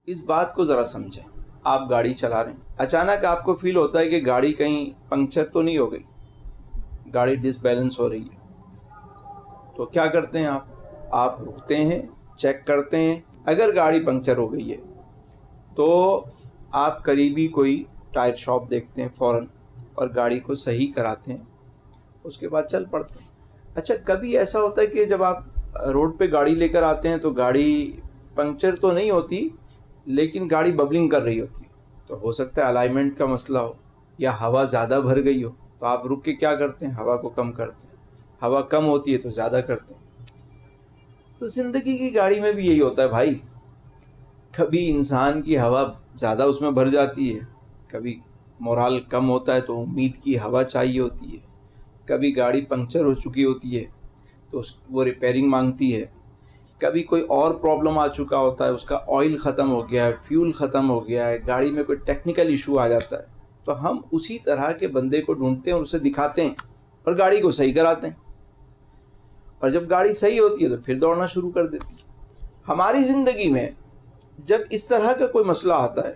اس بات کو ذرا سمجھیں. آپ گاڑی چلا رہے ہیں, اچانک آپ کو فیل ہوتا ہے کہ گاڑی کہیں پنکچر تو نہیں ہو گئی, گاڑی ڈس بیلنس ہو رہی ہے. تو کیا کرتے ہیں آپ رکتے ہیں, چیک کرتے ہیں. اگر گاڑی پنکچر ہو گئی ہے تو آپ قریبی کوئی ٹائر شاپ دیکھتے ہیں فوراً اور گاڑی کو صحیح کراتے ہیں, اس کے بعد چل پڑتے ہیں. اچھا, کبھی ایسا ہوتا ہے کہ جب آپ روڈ پہ گاڑی لے کر آتے ہیں تو گاڑی پنکچر تو نہیں ہوتی لیکن گاڑی ببلنگ کر رہی ہوتی ہے, تو ہو سکتا ہے الائنمنٹ کا مسئلہ ہو یا ہوا زیادہ بھر گئی ہو, تو آپ رک کے کیا کرتے ہیں, ہوا کو کم کرتے ہیں. ہوا کم ہوتی ہے تو زیادہ کرتے ہیں. تو زندگی کی گاڑی میں بھی یہی ہوتا ہے بھائی, کبھی انسان کی ہوا زیادہ اس میں بھر جاتی ہے, کبھی مورال کم ہوتا ہے تو امید کی ہوا چاہیے ہوتی ہے, کبھی گاڑی پنکچر ہو چکی ہوتی ہے تو وہ ریپیئرنگ مانگتی ہے, کبھی کوئی اور پرابلم آ چکا ہوتا ہے, اس کا آئل ختم ہو گیا ہے, فیول ختم ہو گیا ہے, گاڑی میں کوئی ٹیکنیکل ایشو آ جاتا ہے, تو ہم اسی طرح کے بندے کو ڈھونڈتے ہیں اور اسے دکھاتے ہیں اور گاڑی کو صحیح کراتے ہیں. اور جب گاڑی صحیح ہوتی ہے تو پھر دوڑنا شروع کر دیتی ہے. ہماری زندگی میں جب اس طرح کا کوئی مسئلہ آتا ہے,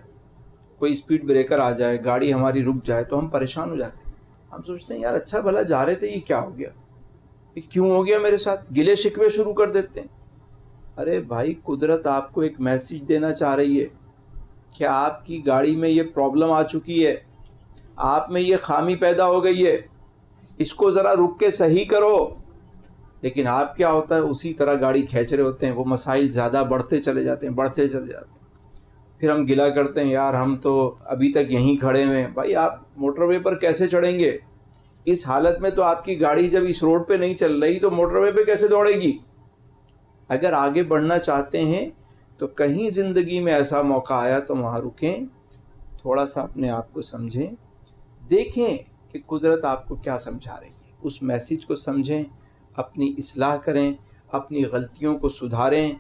کوئی اسپیڈ بریکر آ جائے, گاڑی ہماری رک جائے, تو ہم پریشان ہو جاتے ہیں. ہم سوچتے ہیں یار اچھا بھلا جا رہے تھے, یہ کیا ہو گیا, یہ کیوں ہو گیا میرے ساتھ, گلے شکوے شروع کر دیتے ہیں. ارے بھائی, قدرت آپ کو ایک میسیج دینا چاہ رہی ہے کہ آپ کی گاڑی میں یہ پرابلم آ چکی ہے, آپ میں یہ خامی پیدا ہو گئی ہے, اس کو ذرا رک کے صحیح کرو. لیکن آپ کیا ہوتا ہے, اسی طرح گاڑی کھینچ رہے ہوتے ہیں, وہ مسائل زیادہ بڑھتے چلے جاتے ہیں. پھر ہم گلا کرتے ہیں یار ہم تو ابھی تک یہیں کھڑے ہوئے ہیں. بھائی آپ موٹر وے پر کیسے چڑھیں گے؟ اس حالت میں تو آپ کی گاڑی جب اس روڈ پہ نہیں چل رہی تو موٹر وے پہ کیسے دوڑے گی؟ اگر آگے بڑھنا چاہتے ہیں تو کہیں زندگی میں ایسا موقع آیا تو وہاں رکیں, تھوڑا سا اپنے آپ کو سمجھیں, دیکھیں کہ قدرت آپ کو کیا سمجھا رہی ہے, اس میسیج کو سمجھیں, اپنی اصلاح کریں, اپنی غلطیوں کو سدھاریں,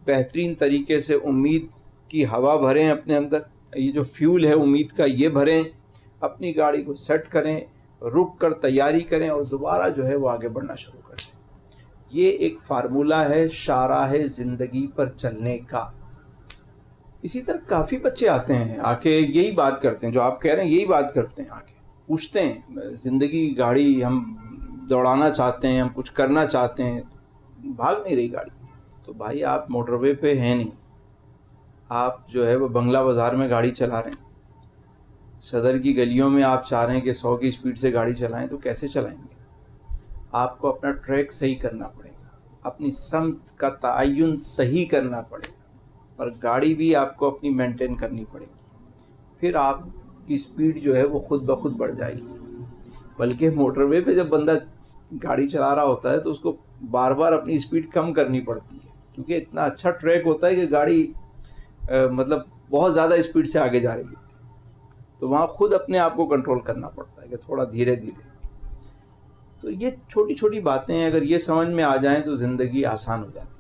بہترین طریقے سے امید کی ہوا بھریں اپنے اندر, یہ جو فیول ہے امید کا یہ بھریں, اپنی گاڑی کو سیٹ کریں, رک کر تیاری کریں اور دوبارہ جو ہے وہ آگے بڑھنا شروع کر دیں. یہ ایک فارمولہ ہے شاہراہ زندگی پر چلنے کا. اسی طرح کافی بچے آتے ہیں آ کے یہی بات کرتے ہیں جو آپ کہہ رہے ہیں, یہی بات کرتے ہیں, آ کے پوچھتے ہیں زندگی گاڑی ہم دوڑانا چاہتے ہیں, ہم کچھ کرنا چاہتے ہیں, بھاگ نہیں رہی گاڑی. تو بھائی آپ موٹر وے پہ ہیں نہیں, آپ جو ہے وہ بنگلہ بازار میں گاڑی چلا رہے ہیں, صدر کی گلیوں میں آپ چاہ رہے ہیں کہ 100 کی اسپیڈ سے گاڑی چلائیں, تو کیسے چلائیں گے؟ آپ کو اپنا ٹریک صحیح کرنا پڑے گا, اپنی سمت کا تعین صحیح کرنا پڑے گا, اور گاڑی بھی آپ کو اپنی مینٹین کرنی پڑے گی. پھر آپ کی اسپیڈ جو ہے وہ خود بخود بڑھ جائے گی. بلکہ موٹر وے پہ جب بندہ گاڑی چلا رہا ہوتا ہے تو اس کو بار بار اپنی اسپیڈ کم کرنی پڑتی ہے, کیونکہ اتنا اچھا ٹریک ہوتا ہے کہ گاڑی مطلب بہت زیادہ اسپیڈ سے آگے جا رہی ہوتی ہے, تو وہاں خود اپنے آپ کو کنٹرول کرنا پڑتا ہے کہ تھوڑا دھیرے دھیرے. تو یہ چھوٹی چھوٹی باتیں اگر یہ سمجھ میں آ جائیں تو زندگی آسان ہو جاتی ہے.